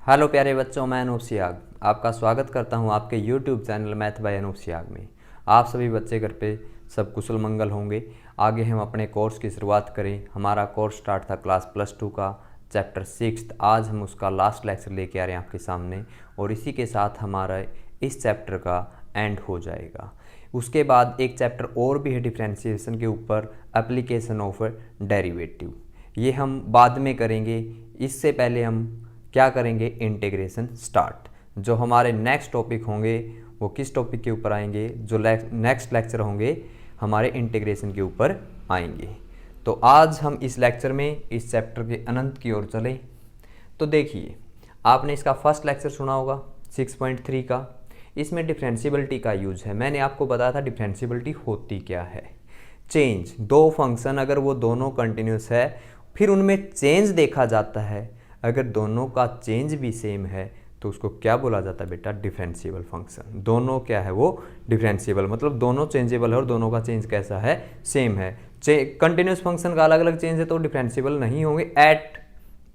Hello प्यारे बच्चों, मैं अनूप सियाग आपका स्वागत करता हूं आपके YouTube channel math by Anoop Siyag में। आप सभी बच्चे घर पे सब कुशल मंगल होंगे। आगे हम अपने कोर्स की शुरुआत करें। हमारा कोर्स स्टार्ट था क्लास +2 का चैप्टर 6। आज हम उसका लास्ट लेक्चर लेके आ रहे हैं आपके सामने और इसी के साथ हमारा इस चैप्टर का एंड हो जाएगा। उसके बाद एक चैप्टर और भी है डिफरेंशिएशन के ऊपर, एप्लीकेशन ऑफ डेरिवेटिव। ये हम बाद में करेंगे। इससे पहले हम क्या करेंगे, इंटीग्रेशन स्टार्ट। जो हमारे नेक्स्ट टॉपिक होंगे वो किस टॉपिक के ऊपर आएंगे, जो नेक्स्ट लेक्चर होंगे हमारे इंटीग्रेशन के ऊपर आएंगे। तो आज हम इस लेक्चर में इस चैप्टर के अनंत की ओर चलें। तो देखिए, आपने इसका फर्स्ट लेक्चर सुना होगा 6.3 का। इसमें डिफरेंशियबिलिटी का यूज है। मैंने आपको बताया था डिफरेंशियबिलिटी होती क्या है। चेंज, दो फंक्शन अगर वो दोनों कंटिन्यूस है फिर उनमें चेंज देखा जाता है, अगर दोनों का चेंज भी सेम है तो उसको क्या बोला जाता है बेटा, डिफरेंशिएबल फंक्शन। दोनों क्या है वो डिफरेंशिएबल, मतलब दोनों चेंजेबल है और दोनों का चेंज कैसा है, सेम है। कंटिन्यूस फंक्शन का अलग अलग चेंज है तो डिफरेंशिएबल नहीं होंगे। एट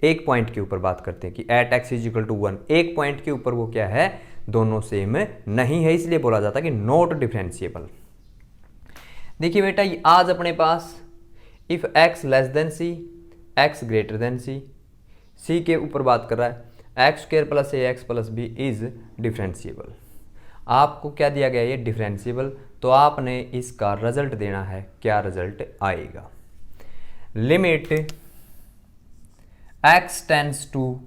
एक पॉइंट के ऊपर बात करते हैं कि एट x = 1, एक पॉइंट के ऊपर वो क्या है, दोनों सेम नहीं है, इसलिए बोला जाता है कि नॉट डिफरेंशिएबल। देखिए बेटा, आज अपने पास if x less than C, x greater than C, C के ऊपर बात कर रहा है, x² + ax + b is differentiable. आपको क्या दिया गया, ये डिफरेंशिएबल, तो आपने इसका रिजल्ट देना है। क्या रिजल्ट आएगा, limit x tends to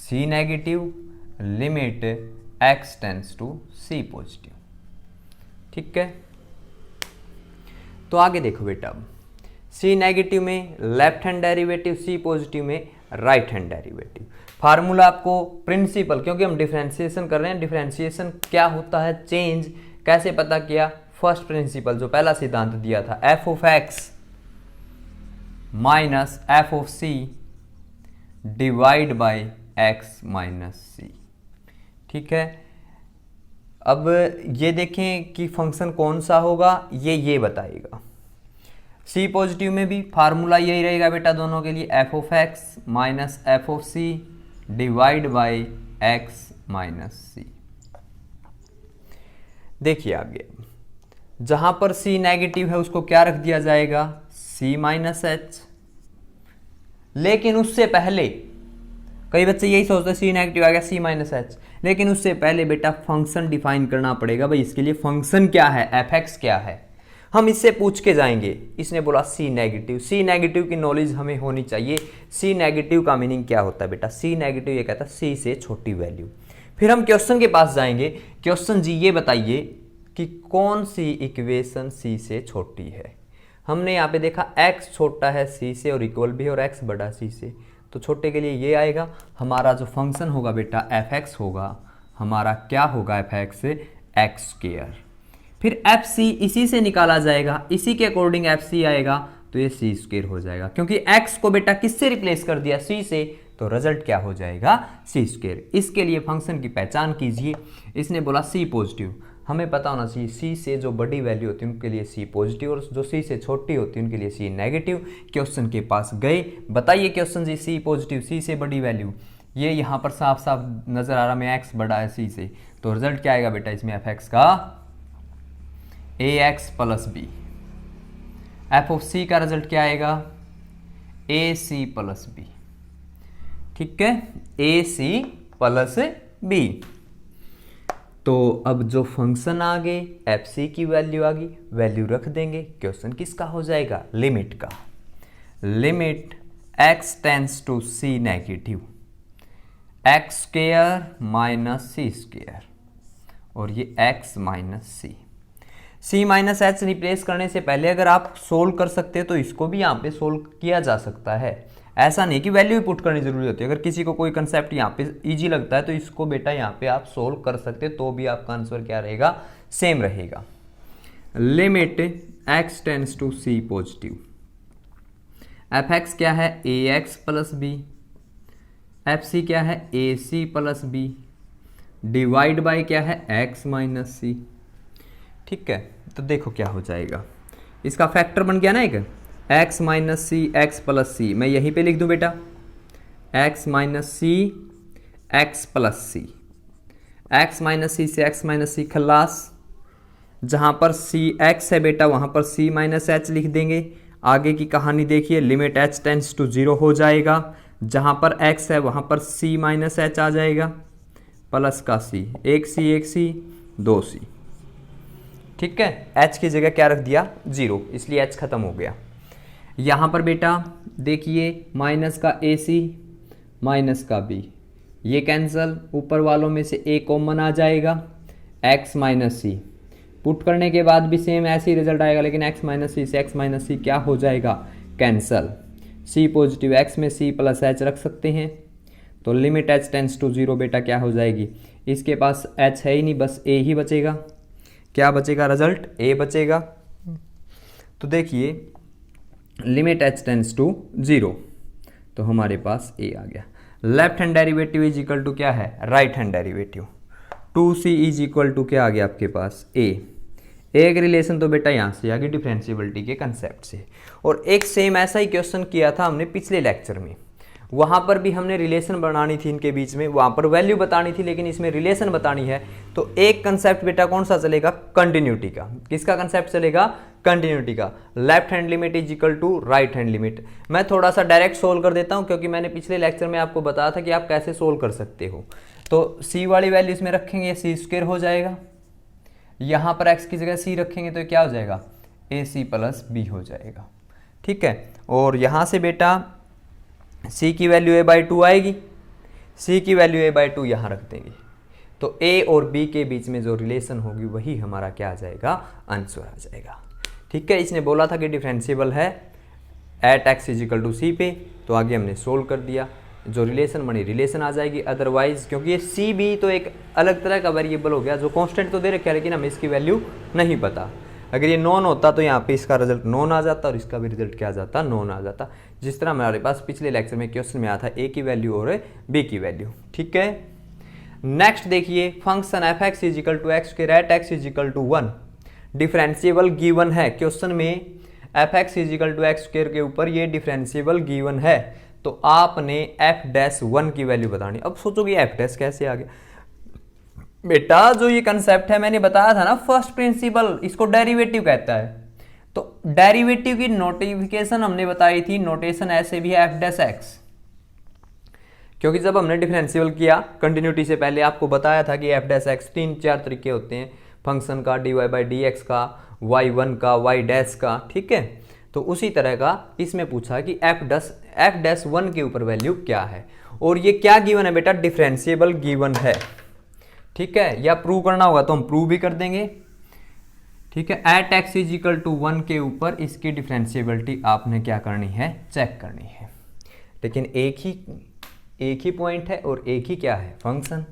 c negative, limit x tends to c positive. ठीक है, तो आगे देखो बेटा, अब c नेगेटिव में left hand derivative, c positive में राइट हैंड डेरिवेटिव। फार्मूला आपको प्रिंसिपल, क्योंकि हम डिफरेंशिएशन कर रहे हैं, डिफरेंशिएशन क्या होता है, चेंज कैसे पता किया, फर्स्ट प्रिंसिपल जो पहला सिद्धांत दिया था, f(x) minus f(c) divide by x minus c। ठीक है, अब ये देखें कि फंक्शन कौन सा होगा, ये बताएगा। सी पॉजिटिव में भी फार्मूला यही रहेगा बेटा दोनों के लिए, f(x) minus f(c) divide by x minus c। देखिए आगे, जहां पर c नेगेटिव है उसको क्या रख दिया जाएगा, c माइनस h। लेकिन उससे पहले कई बच्चे यही सोचते हैं c नेगेटिव आ गया c माइनस h, लेकिन उससे पहले बेटा फंक्शन डिफाइन करना पड़ेगा। भाई इसके लिए फंक्शन क्या है, f(x) क्या है, हम इससे पूछ के जाएंगे। इसने बोला सी नेगेटिव, सी नेगेटिव की नॉलेज हमें होनी चाहिए। सी नेगेटिव का मीनिंग क्या होता है बेटा, सी नेगेटिव ये कहता है सी से छोटी वैल्यू। फिर हम क्वेश्चन के पास जाएंगे, क्वेश्चन जी ये बताइए कि कौन सी इक्वेशन सी से छोटी है। हमने यहाँ पे देखा x छोटा है सी से और इक्वल भी, और x बड़ा सी से, तो छोटे के लिए ये आएगा। हमारा जो फंक्शन होगा बेटा f(x) होगा, हमारा क्या होगा f(x) x²। फिर fc इसी से निकाला जाएगा, इसी के अकॉर्डिंग fc आएगा, तो ये c² हो जाएगा, क्योंकि x को बेटा किससे रिप्लेस कर दिया, c से, तो रिजल्ट क्या हो जाएगा, c²। इसके लिए फंक्शन की पहचान कीजिए। इसने बोला c पॉजिटिव, हमें पता होना चाहिए c से जो बड़ी वैल्यू होती है उनके लिए c पॉजिटिव, और जो c से छोटी होती है उनके लिए c नेगेटिव। क्वेश्चन के पास गए, बताइए क्वेश्चन जी, c पॉजिटिव, c से बड़ी वैल्यू, ये यहाँ पर साफ साफ नजर आ रहा है, x बड़ा है c से, तो रिजल्ट क्या आएगा बेटा इसमें f(x) का ax + b। f(c) का रिजल्ट क्या आएगा, ac + b। ठीक है, ac + b। तो अब जो फंक्शन आ गए, fc की वैल्यू आ गई, वैल्यू रख देंगे। क्वेश्चन किसका हो जाएगा, लिमिट का, limit x tends to c negative, x² minus c², और ये x minus c। c minus h replace करने से पहले अगर आप सोल्व कर सकते हैं तो इसको भी यहाँ पे सोल्व किया जा सकता है। ऐसा नहीं कि वैल्यू ही पुट करनी जरूरी होती है। अगर किसी को कोई कंसेप्ट यहाँ पे इजी लगता है तो इसको बेटा यहाँ पे आप सोल्व कर सकते हैं, तो भी आपका आंसर क्या रहेगा, सेम रहेगा। Limit x tends to c positive, f(x) क्या है, ax + b, fc क्या है, ac + b, डिवाइड बाय क्या है, x माइनस c। ठीक है, तो देखो क्या हो जाएगा, इसका फैक्टर बन गया ना एक, x माइनस सी, एक्स प्लस सी, मैं यहीं पे लिख दूं बेटा, x माइनस सी एक्स प्लस सी, एक्स माइनस सी से एक्स माइनस सी खलास, जहां पर सी एक्स है बेटा वहां पर सी माइनस एच लिख देंगे। आगे की कहानी देखिए, लिमिट एच टेंस टू 0 हो जाएगा, जहां पर एक्स है वहां पर सी माइनस एच आ जाएगा, प्लस का सी, एक सी दो सी। ठीक है, एच की जगह क्या रख दिया 0, इसलिए एच खत्म हो गया। यहां पर बेटा देखिए माइनस का ए सी माइनस का बी, ये कैंसल, ऊपर वालों में से ए कॉमन आ जाएगा, एक्स माइनस सी, पुट करने के बाद भी सेम ऐसे ही रिजल्ट आएगा, लेकिन x माइनस सी से x माइनस सी क्या हो जाएगा कैंसल, c पॉजिटिव, x में c प्लस एच रख सकते हैं, तो लिमिट h टेंस टू 0 बेटा क्या हो जाएगी, इसके पास h है ही नहीं, बस a ही बचेगा। क्या बचेगा रिजल्ट, a बचेगा। तो देखिए लिमिट h टेंस टू 0, तो हमारे पास a आ गया। Left hand derivative is equal to क्या है, right hand derivative, 2c is equal to क्या आ गया आपके पास a। एक रिलेशन तो बेटा यहाँ से आ गई डिफरेंशियबिलिटी के कंसेप्ट से, और एक सेम ऐसा ही क्वेश्चन किया था हमने पिछले लेक्चर में, वहाँ पर भी हमने रिलेशन बनानी थी इनके बीच में, वहाँ पर वैल्यू बतानी थी, लेकिन इसमें रिलेशन बतानी है। तो एक कंसेप्ट बेटा कौन सा चलेगा, कंटिन्यूटी का। किसका कंसेप्ट चलेगा, कंटिन्यूटी का। Left hand limit is equal to right hand limit. मैं थोड़ा सा डायरेक्ट सोल्व कर देता हूँ, क्योंकि मैंने पिछले लेक्चर में आपको बताया था कि आप कैसे सोल्व कर सकते हो। तो c वाली वैल्यू इसमें रखेंगे, सी स्क्वायर हो जाएगा, यहाँ पर x की जगह c रखेंगे तो क्या हो जाएगा, ए सी प्लस बी हो जाएगा। ठीक है, और यहाँ से बेटा c की वैल्यू a/2 आएगी, c की वैल्यू a/2 यहाँ रख देंगे, तो a और b के बीच में जो रिलेशन होगी वही हमारा क्या आ जाएगा, आंसर आ जाएगा। ठीक है, इसने बोला था कि डिफरेंशिएबल है at x is equal to C पे, तो आगे हमने सोल्व कर दिया, जो रिलेशन बनी रिलेशन आ जाएगी। अदरवाइज क्योंकि ये सी बी तो एक अलग तरह का वेरिएबल हो गया, जो कांस्टेंट तो दे रखा है लेकिन हमें इसकी वैल्यू नहीं पता। अगर ये नॉन होता तो यहाँ पे इसका रिजल्ट नॉन आ जाता और इसका भी रिजल्ट क्या आ जाता, नॉन आ जाता। जिस तरह हमारे पास पिछले लेक्चर में क्वेश्चन में आया था ए की वैल्यू और बी की वैल्यू। ठीक है, नेक्स्ट देखिए function F X is equal to X square at X is equal to 1 differentiable given है। क्वेश्चन में F X is equal to X square के ऊपर ये डिफरेंशिएबल गिवन है, तो आपने एफ डैश 1 की वैल्यू बतानी। अब सोचोगे एफ डैश कैसे आ गया, बेटा जो ये कंसेप्ट है मैंने बताया था ना फर्स्ट प्रिंसिपल, इसको डेरिवेटिव कहता है। तो डेरिवेटिव की नोटिफिकेशन हमने बताई थी, नोटेशन ऐसे भी है एफ डैश एक्स, क्योंकि जब हमने डिफरेंशियल किया कंटिन्यूटी से पहले आपको बताया था कि एफ डैश एक्स 3-4 तरीके होते हैं, फंक्शन का, dy बाई डी एक्स का, y1 का, y डैश का। ठीक है, तो उसी तरह का इसमें पूछा कि एफ डैश 1 के ऊपर वैल्यू क्या है, और ये क्या गिवन है बेटा, डिफरेंशिएबल गिवन है। ठीक है, या प्रूव करना होगा तो हम प्रूव भी कर देंगे। ठीक है, at X is equal to 1 के ऊपर इसकी डिफरेंशिएबिलिटी आपने क्या करनी है, चेक करनी है। लेकिन एक ही पॉइंट है और एक ही क्या है, फंक्शन।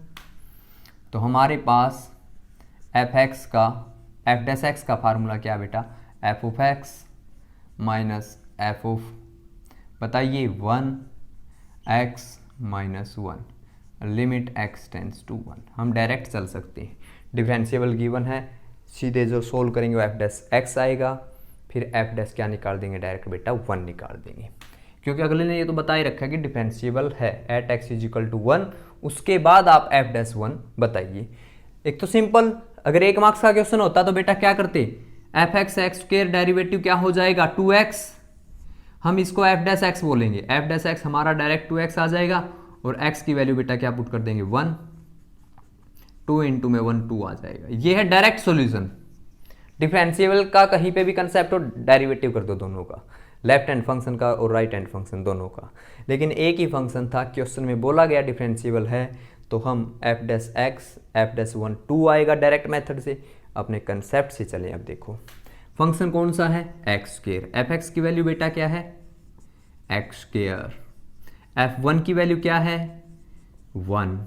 तो हमारे पास एफ एक्स का, एफ डैश एक्स का फार्मूला क्या बेटा, F of X minus F of, बताइए 1x minus 1 limit x tends to 1। हम डायरेक्ट चल सकते हैं, डिफरेंशिएबल गिवन है, सीधे जो सोल्व करेंगे वो एफ डैश एक्स आएगा, फिर एफ डैश क्या निकाल देंगे, डायरेक्ट बेटा 1 निकाल देंगे, क्योंकि अगले ने ये तो बता ही रखा है कि डिफरेंशिएबल है at X is equal to 1। उसके बाद आप एफ डैश 1 बताइए। एक तो सिंपल, अगर 1 मार्क्स का क्वेश्चन होता तो बेटा क्या करते, F x x square derivative क्या हो जाएगा 2x, हम इसको एफ डैश एक्स बोलेंगे, एफ डैश एक्स हमारा डायरेक्ट 2x आ जाएगा, और x की वैल्यू बेटा क्या पुट कर देंगे 1, 2 इंटू में 1 2 आ जाएगा। ये है डायरेक्ट सॉल्यूशन। डिफरेंशिएबल का कहीं पे भी कंसेप्ट हो डेरिवेटिव कर दो दोनों का, लेफ्ट हैंड फंक्शन का और राइट हैंड फंक्शन दोनों का। लेकिन एक ही फंक्शन था, क्वेश्चन में बोला गया डिफरेंशिएबल है, तो हम F dash x F dash 1 2 आएगा डायरेक्ट मेथड से, अपने कंसेप्ट से चलें। अब देखो फंक्शन कौन सा है, एक्स स्क्वायर, एफ एक्स की वैल्यू बेटा क्या है, एक्स स्क्वायर, एफ 1 की वैल्यू क्या है 1,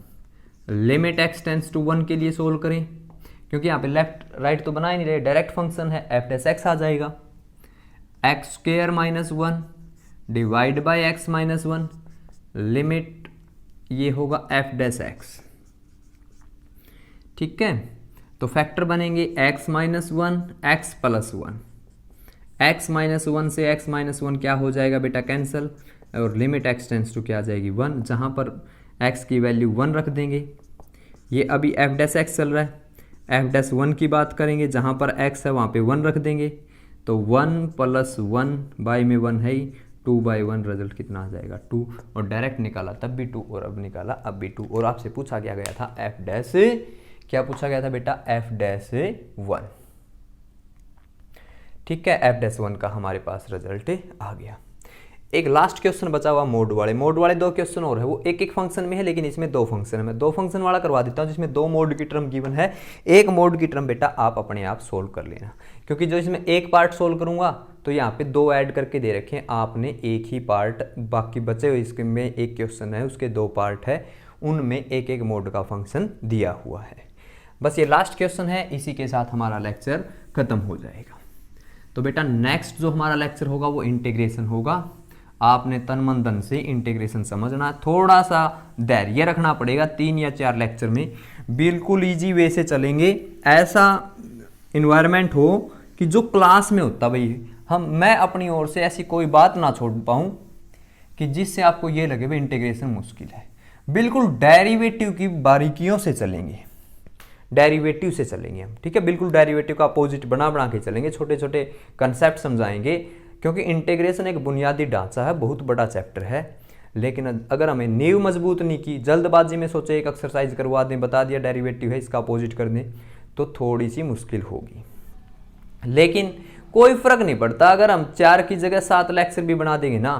लिमिट एक्स टेंस टू 1 के लिए सोल्व करें, क्योंकि यहाँ पे लेफ्ट राइट तो बना ही नहीं रहे, डायरेक्ट फंक्शन है, एफ डैश एक्स आ जाएगा, x square minus 1 divide by x minus 1, limit ये होगा एफ डैश एक्स। ठीक है, तो फैक्टर बनेंगे x minus 1 x plus 1, x minus 1 से x माइनस 1 क्या हो जाएगा बेटा कैंसल, और लिमिट x टेंस टू क्या आ जाएगी 1, जहां पर x की वैल्यू 1 रख देंगे। ये अभी एफ डैश एक्स चल रहा है, एफ डैश 1 की बात करेंगे, जहाँ पर x है वहाँ पे 1 रख देंगे। तो 1 + 1 बाई में 1 है ही, 2/1 रिजल्ट कितना आ जाएगा 2, और डायरेक्ट निकाला तब भी 2 और अब निकाला अब भी 2। और आपसे पूछा क्या गया था एफ डैश, क्या पूछा गया था बेटा, एफ डैश 1। ठीक है, एफ डैश 1 का हमारे पास रिजल्ट आ गया। एक लास्ट क्वेश्चन बचा हुआ मोड वाले 2 क्वेश्चन और है, वो एक एक फंक्शन में है, लेकिन इसमें 2 फंक्शन है। मैं 2 फंक्शन वाला करवा देता हूँ जिसमें 2 मोड की टर्म गिवन है। एक मोड की टर्म बेटा आप अपने आप सोल्व कर लेना, क्योंकि जो इसमें एक पार्ट सोल्व करूंगा तो यहाँ पे 2 ऐड करके दे रखे हैं, आपने एक ही पार्ट, बाकी बचे हुए इसके में एक क्वेश्चन है उसके 2 पार्ट है, उनमें एक एक मोड का फंक्शन दिया हुआ है। बस ये लास्ट क्वेश्चन है, इसी के साथ हमारा लेक्चर खत्म हो जाएगा। तो बेटा नेक्स्ट जो हमारा लेक्चर होगा वो इंटीग्रेशन होगा। आपने तन मन धन से इंटीग्रेशन समझना, थोड़ा सा धैर्य रखना पड़ेगा। 3 या 4 लेक्चर में बिल्कुल इजी वे से चलेंगे। ऐसा इन्वायरमेंट हो कि जो क्लास में होता भाई, मैं अपनी ओर से ऐसी कोई बात ना छोड़ पाऊँ कि जिससे आपको ये लगे भाई इंटीग्रेशन मुश्किल है। बिल्कुल डेरिवेटिव की बारीकियों से चलेंगे, डेरिवेटिव से चलेंगे हम, ठीक है। बिल्कुल डेरिवेटिव का अपोजिट बना के चलेंगे, छोटे छोटे कंसेप्ट समझाएंगे, क्योंकि इंटीग्रेशन एक बुनियादी ढांचा है, बहुत बड़ा चैप्टर है। लेकिन अगर हमें नींव मजबूत नहीं की, जल्दबाजी में सोचे एक एक्सरसाइज करवा दें, बता दिया डेरिवेटिव है इसका अपोजिट कर दें, तो थोड़ी सी मुश्किल होगी। लेकिन कोई फर्क नहीं पड़ता, अगर हम 4 की जगह 7 लेक्चर भी बना देंगे ना,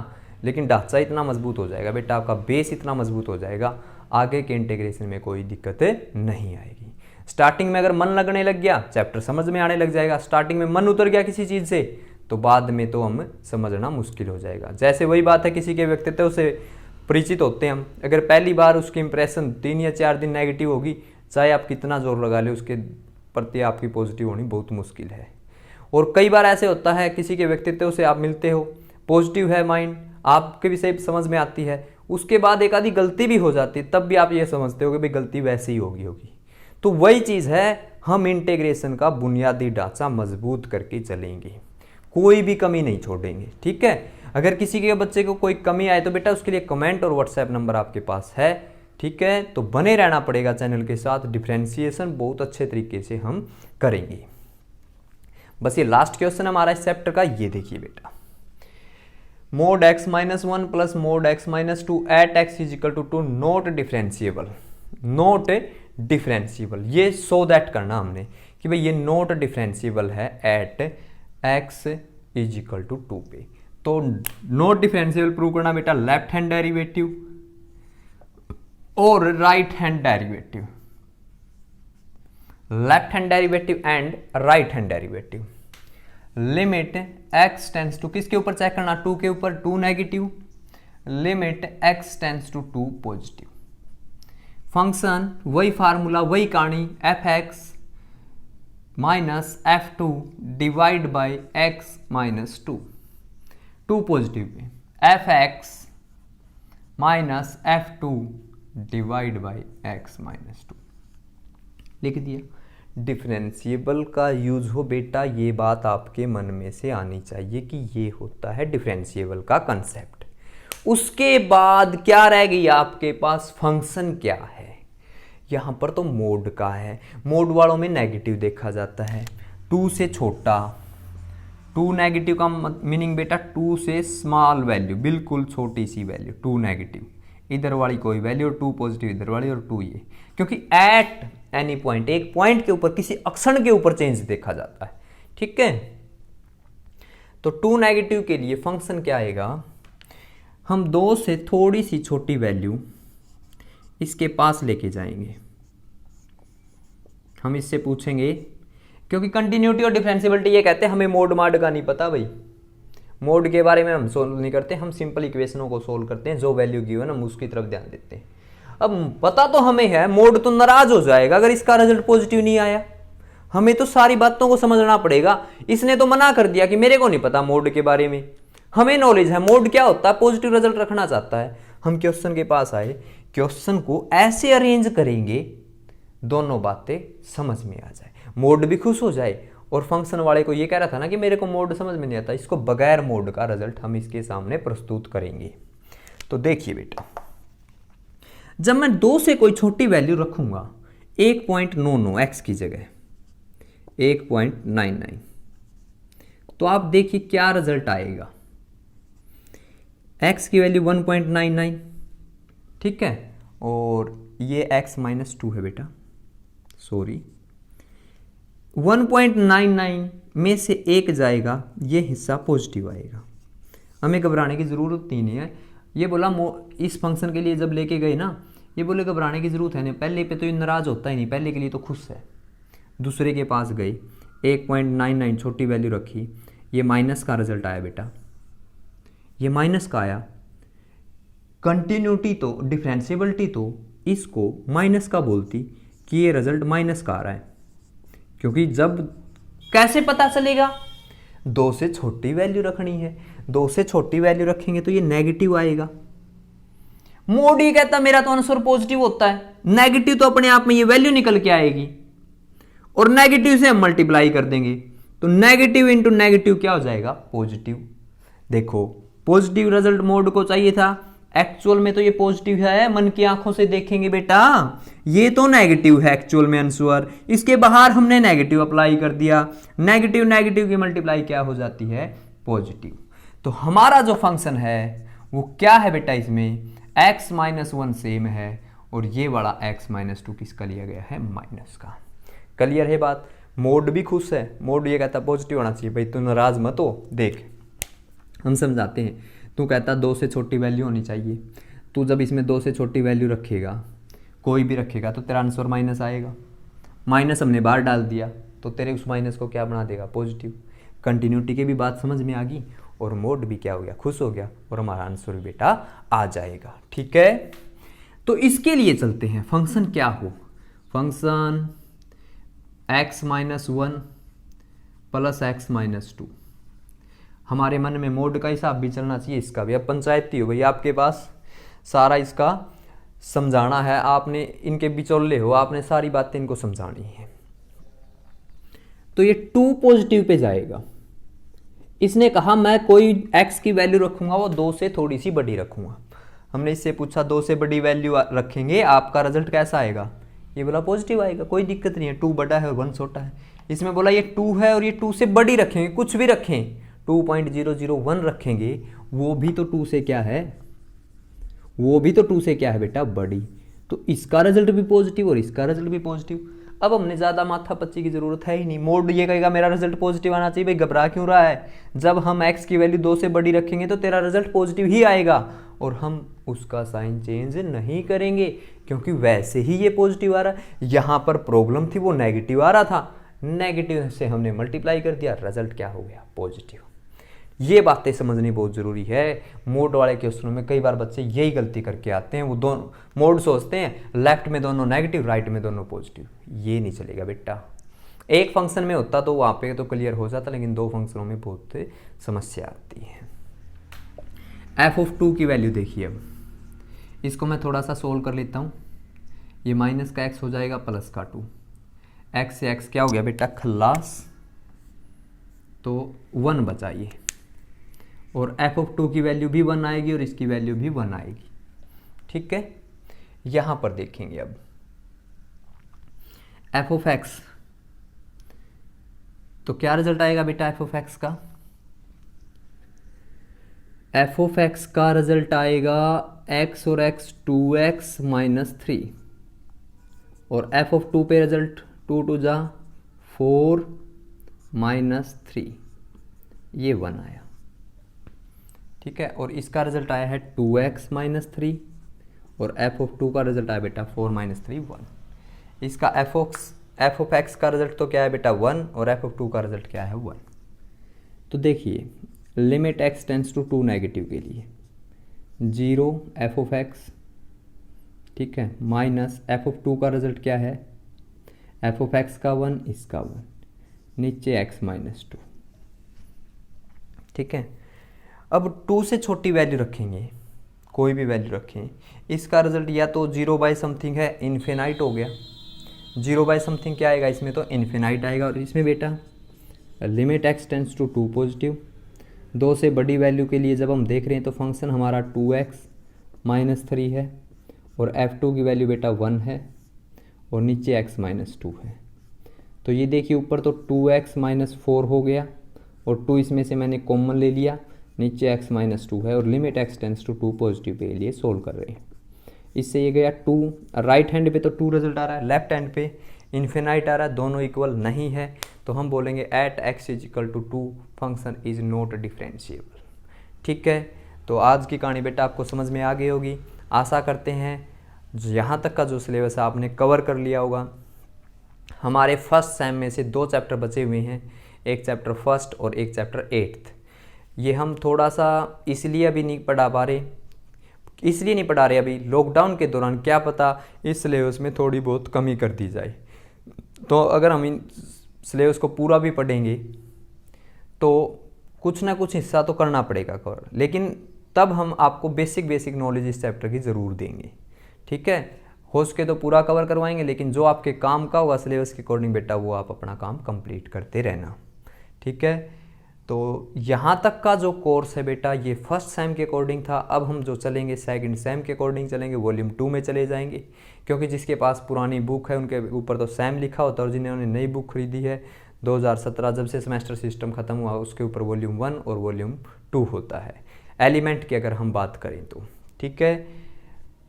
लेकिन ढांचा इतना मजबूत हो जाएगा बेटा, आपका बेस इतना मजबूत हो जाएगा, आगे के इंटीग्रेशन में कोई दिक्कत नहीं आएगी। स्टार्टिंग में अगर मन लगने लग गया, चैप्टर समझ में आने लग जाएगा। स्टार्टिंग में मन उतर गया किसी चीज़ से, तो बाद में तो हम समझना मुश्किल हो जाएगा। जैसे वही बात है, किसी के व्यक्तित्व से परिचित होते हैं हम, अगर पहली बार उसकी इंप्रेशन 3 या 4 दिन नेगेटिव होगी, चाहे आप कितना जोर लगा ले, उसके प्रति आपकी पॉजिटिव होनी बहुत मुश्किल है। और कई बार ऐसे होता है, किसी के व्यक्तित्व से आप मिलते हो, पॉजिटिव है माइंड, आपके विषय समझ में आती है, उसके बाद एक आधी गलती भी हो जाती है, तब भी आप ये समझते हो कि भाई गलती वैसे ही होगी। तो वही चीज़ है, हम इंटीग्रेशन का बुनियादी ढांचा मजबूत करके चलेंगे, कोई भी कमी नहीं छोड़ेंगे, ठीक है। अगर किसी के बच्चे को कोई कमी आए तो बेटा उसके लिए कमेंट और व्हाट्सएप नंबर आपके पास है, ठीक है। तो बने रहना पड़ेगा चैनल के साथ, डिफ्रेंशिएशन बहुत अच्छे तरीके से हम करेंगे। बस ये लास्ट क्वेश्चन हमारा इस चैप्टर का, ये देखिए बेटा, mod x - 1 + mod x - 2 at x = 2 not differentiable. Not differentiable, ये सो दैट करना हमने कि भाई ये नॉट डिफरेंशिएबल है एट x = 2 पे। तो नॉट डिफरेंशिएबल प्रूव करना बेटा, लेफ्ट हैंड डेरिवेटिव और right hand derivative, left hand derivative and right hand derivative. Limit x tends to, किसके ऊपर चेक करना, 2 के ऊपर, 2 negative, limit x tends to 2 positive. Function वही फार्मूला, वही कहानी, f(x - f2) divide by x - 2, 2 positive pay, f(x - f2) divide by x - 2 लिख दिया। डिफरेंशिएबल का यूज हो बेटा, ये बात आपके मन में से आनी चाहिए कि ये होता है डिफरेंशिएबल का कंसेप्ट। उसके बाद क्या रह गई आपके पास, फंक्शन क्या है। यहां पर तो मोड का है, मोड वालों में नेगेटिव देखा जाता है, 2 से छोटा, 2 नेगेटिव का मीनिंग बेटा 2 से स्मॉल वैल्यू, बिल्कुल छोटी सी वैल्यू, 2 नेगेटिव, इधर वाली कोई वैल्यू और 2 पॉजिटिव इधर वाली और 2 ये, क्योंकि एट एनी पॉइंट, एक पॉइंट के ऊपर, किसी अक्षर के ऊपर चेंज देखा जाता है, ठीक है। तो 2 नेगेटिव के लिए फंक्शन क्या आएगा, हम 2 से थोड़ी सी छोटी वैल्यू इसके पास लेके जाएंगे। हम इससे पूछेंगे, क्योंकि कंटिन्यूटी और डिफरेंशिएबिलिटी ये कहते हैं हमें मोड माड का नहीं पता भाई, मोड के बारे में हम सोल्व नहीं करते, हम सिंपल इक्वेशनों को सोल्व करते हैं, जो वैल्यू गिवन हम उसकी तरफ ध्यान देते हैं। अब पता तो हमें है, मोड तो नाराज हो जाएगा अगर इसका रिजल्ट पॉजिटिव नहीं आया, हमें तो सारी बातों को समझना पड़ेगा। इसने तो मना कर दिया कि मेरे को नहीं पता मोड के बारे में, हमें नॉलेज है मोड क्या होता है, पॉजिटिव रिजल्ट रखना चाहता है। हम क्वेश्चन के पास आए, क्वेश्चन को ऐसे अरेंज करेंगे दोनों बातें समझ में आ जाए, मोड भी खुश हो जाए, और फंक्शन वाले को ये कह रहा था ना कि मेरे को मोड समझ में नहीं आता, इसको बगैर मोड का रिजल्ट हम इसके सामने प्रस्तुत करेंगे। तो देखिए बेटा, जब मैं 2 से कोई छोटी वैल्यू रखूंगा 1.99 x की जगह 1.99, तो आप देखिए क्या रिजल्ट आएगा। x की वैल्यू 1.99, ठीक है, और ये x माइनस 2 है बेटा, सॉरी 1.99 में से 1 जाएगा, ये हिस्सा पॉजिटिव आएगा। हमें घबराने की ज़रूरत ही नहीं है। ये बोला इस फंक्शन के लिए जब लेके गए ना, ये बोले घबराने की ज़रूरत है नहीं, पहले पे तो ये नाराज़ होता ही नहीं, पहले के लिए तो खुश है। दूसरे के पास गई 1.99 छोटी वैल्यू रखी, ये माइनस का रिजल्ट आया बेटा, ये माइनस का आया। कंटिन्यूटी तो डिफरेंशिएबिलिटी तो इसको माइनस का बोलती कि ये रिजल्ट माइनस का आ रहा है, क्योंकि जब कैसे पता चलेगा, 2 से छोटी वैल्यू रखनी है, 2 से छोटी वैल्यू रखेंगे तो ये नेगेटिव आएगा। मोड ये कहता मेरा तो आंसर पॉजिटिव होता है, नेगेटिव तो अपने आप में ये वैल्यू निकल के आएगी, और नेगेटिव से हम मल्टीप्लाई कर देंगे, तो नेगेटिव इंटू नेगेटिव क्या हो जाएगा, पॉजिटिव। देखो पॉजिटिव रिजल्ट मोड को चाहिए था, एक्चुअल में तो ये पॉजिटिव है, मन की आंखों से देखेंगे बेटा, ये तो नेगेटिव है एक्चुअल में आंसर, इसके बाहर हमने नेगेटिव अप्लाई कर दिया, नेगेटिव नेगेटिव की मल्टीप्लाई क्या हो जाती है, पॉजिटिव। तो हमारा जो फंक्शन है वो क्या है बेटा, इसमें x माइनस 1 सेम है, और ये वाला x माइनस 2 किसका लिया गया है, माइनस का। क्लियर है बात। मोड भी खुश है, मोड ये कहता पॉजिटिव होना चाहिए, भाई तू नाराज मत हो। देख हम समझाते हैं, तू कहता 2 से छोटी वैल्यू होनी चाहिए, तू जब इसमें 2 से छोटी वैल्यू रखेगा, कोई भी रखेगा, तो तेरा आंसर माइनस आएगा। माइनस हमने बाहर डाल दिया तो तेरे उस माइनस को क्या बना देगा, पॉजिटिव। कंटिन्यूटी की भी बात समझ में आ गई, और मोड भी क्या हो गया, खुश हो गया, और हमारा आंसर भी बेटा आ जाएगा। ठीक है, तो इसके लिए चलते हैं, फंक्शन क्या हो, function x minus 1 plus x minus 2। हमारे मन में मोड का हिसाब भी चलना चाहिए, इसका भी। अब पंचायती हो भाई, आपके पास सारा इसका समझाना है, आपने इनके बिचौले हो, आपने सारी बातें इनको समझानी है। तो ये 2 पॉजिटिव पे जाएगा। इसने कहा मैं कोई x की वैल्यू रखूंगा वो 2 से थोड़ी सी बड़ी रखूंगा। हमने इससे पूछा 2 से बड़ी वैल्यू रखेंगे आपका रिजल्ट कैसा आएगा, ये बोला पॉजिटिव आएगा, कोई दिक्कत नहीं है, 2 बड़ा है और 1 छोटा है। इसमें बोला ये 2 है और ये 2 से बड़ी रखेंगे, कुछ भी रखें, 2.001 रखेंगे, वो भी तो 2 से क्या है, वो भी तो 2 से क्या है बेटा, बड़ी। तो इसका रिजल्ट भी पॉजिटिव और इसका रिजल्ट भी पॉजिटिव। अब हमने ज़्यादा माथा पच्ची की ज़रूरत है ही नहीं। मोड ये कहेगा मेरा रिजल्ट पॉजिटिव आना चाहिए, भाई घबरा क्यों रहा है, जब हम x की वैल्यू 2 से बड़ी रखेंगे तो तेरा रिजल्ट पॉजिटिव ही आएगा, और हम उसका साइन चेंज नहीं करेंगे क्योंकि वैसे ही ये पॉजिटिव आ रहा है। यहाँ पर प्रॉब्लम थी वो नेगेटिव आ रहा था, नेगेटिव से हमने मल्टीप्लाई कर दिया, रिजल्ट क्या हो गया, पॉजिटिव। ये बातें समझनी बहुत ज़रूरी है। मोड वाले क्वेश्चनों में कई बार बच्चे यही गलती करके आते हैं, वो दोनों मोड सोचते हैं लेफ्ट में दोनों नेगेटिव, राइट में दोनों पॉजिटिव। ये नहीं चलेगा बेटा। एक फंक्शन में होता तो वहाँ पे तो क्लियर हो जाता, लेकिन 2 फंक्शनों में बहुत समस्या आती है। f(2) की वैल्यू देखिए, अब इसको मैं थोड़ा सा सोल्व कर लेता हूँ। ये माइनस का x हो जाएगा प्लस का 2, x से x क्या हो गया बेटा, खल्लास, तो 1 बचा ये, और f(2) की वैल्यू भी 1 आएगी और इसकी वैल्यू भी 1 आएगी। ठीक है, यहां पर देखेंगे अब f(x), तो क्या रिजल्ट आएगा बेटा f(x) का, f(x) का रिजल्ट आएगा x और x 2x माइनस 3, और f(2) पे रिजल्ट 2 2 जा 4 माइनस 3, ये 1 आया। ठीक है, और इसका रिजल्ट आया है 2x माइनस 3, और f(2) का रिजल्ट आया बेटा 4 माइनस 3 1। इसका f(x) का रिजल्ट तो क्या है बेटा 1, और f(2) का रिजल्ट क्या है 1। तो देखिए limit x tends to 2 negative के लिए 0 f(x), ठीक है, माइनस f(2) का रिजल्ट क्या है, f(x) का 1, इसका 1, नीचे x माइनस 2। ठीक है, अब 2 से छोटी वैल्यू रखेंगे, कोई भी वैल्यू रखें, इसका रिजल्ट या तो 0 बाई समथिंग है, इन्फिनाइट हो गया। 0 बाई समथिंग क्या आएगा इसमें, तो इन्फिनाइट आएगा। और इसमें बेटा limit x tends to 2 positive. 2 से बड़ी वैल्यू के लिए जब हम देख रहे हैं तो फंक्शन हमारा 2x माइनस 3 है, और f2 की वैल्यू बेटा 1 है और नीचे x माइनस 2 है। तो ये देखिए ऊपर तो 2x माइनस 4 हो गया और 2 इसमें से मैंने कॉमन ले लिया, नीचे x माइनस 2 है और limit x tends to 2 positive के लिए सोल्व कर रहे हैं। इससे ये गया 2, राइट हैंड पे तो 2 रिजल्ट आ रहा है, लेफ्ट हैंड पे इन्फिनाइट आ रहा है, दोनों इक्वल नहीं है, तो हम बोलेंगे at x is equal to 2 function is not differentiable. ठीक है, तो आज की कहानी बेटा आपको समझ में आ गई होगी। आशा करते हैं यहाँ तक का जो सिलेबस है आपने कवर कर लिया होगा। हमारे फर्स्ट सेम में से 2 चैप्टर बचे हुए हैं, एक चैप्टर फर्स्ट और एक चैप्टर 8th। ये हम थोड़ा सा इसलिए अभी नहीं पढ़ा पा रहे, इसलिए नहीं पढ़ा रहे अभी, लॉकडाउन के दौरान क्या पता इस सिलेबस में थोड़ी बहुत कमी कर दी जाए। तो अगर हम इन सिलेबस को पूरा भी पढ़ेंगे तो कुछ ना कुछ हिस्सा तो करना पड़ेगा कवर, लेकिन तब हम आपको बेसिक नॉलेज इस चैप्टर की ज़रूर देंगे। ठीक है, हो सके तो पूरा कवर करवाएंगे, लेकिन जो आपके काम का होगा सिलेबस के अकॉर्डिंग बेटा वो आप अपना काम कंप्लीट करते रहना। ठीक है, तो यहाँ तक का जो कोर्स है बेटा ये फर्स्ट सेम के अकॉर्डिंग था। अब हम जो चलेंगे सेकंड सेम के अकॉर्डिंग चलेंगे, वॉल्यूम 2 में चले जाएंगे, क्योंकि जिसके पास पुरानी बुक है उनके ऊपर तो सेम लिखा होता है और जिन्होंने नई बुक खरीदी है 2017 जब से सेमेस्टर सिस्टम ख़त्म हुआ उसके ऊपर वॉल्यूम 1 और वॉल्यूम 2 होता है एलिमेंट की अगर हम बात करें तो। ठीक है,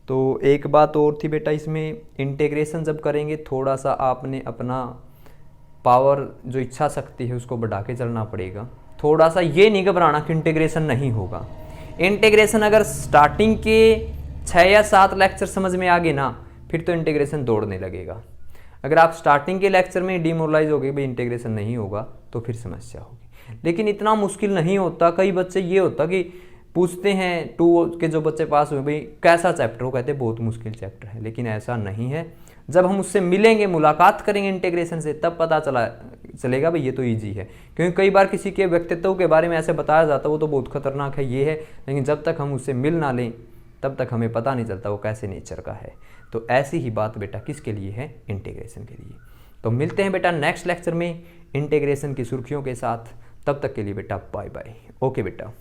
तो एक बात और थी बेटा, इसमें इंटीग्रेशन जब करेंगे थोड़ा सा आपने अपना पावर जो इच्छा शक्ति है उसको बढ़ा के चलना पड़ेगा। थोड़ा सा ये नहीं घबराना कि इंटीग्रेशन नहीं होगा। इंटीग्रेशन अगर स्टार्टिंग के 6 या 7 लेक्चर समझ में आ गए ना, फिर तो इंटीग्रेशन दौड़ने लगेगा। अगर आप स्टार्टिंग के लेक्चर में डिमोरलाइज हो गए भाई इंटीग्रेशन नहीं होगा तो फिर समस्या होगी। लेकिन इतना मुश्किल नहीं होता। कई बच्चे ये होता कि पूछते हैं 2 के जो बच्चे पास हुए भाई कैसा चैप्टर हो, कहते बहुत मुश्किल चैप्टर है, लेकिन ऐसा नहीं है। जब हम उससे मिलेंगे मुलाकात करेंगे इंटीग्रेशन से तब पता चलेगा भाई ये तो इजी है। क्योंकि कई बार किसी के व्यक्तित्व के बारे में ऐसे बताया जाता है वो तो बहुत खतरनाक है ये है, लेकिन जब तक हम उससे मिल ना लें तब तक हमें पता नहीं चलता वो कैसे नेचर का है। तो ऐसी ही बात बेटा किसके लिए है, इंटीग्रेशन के लिए। तो मिलते हैं बेटा नेक्स्ट लेक्चर में इंटीग्रेशन की सुर्खियों के साथ। तब तक के लिए बेटा बाय बाय। ओके बेटा।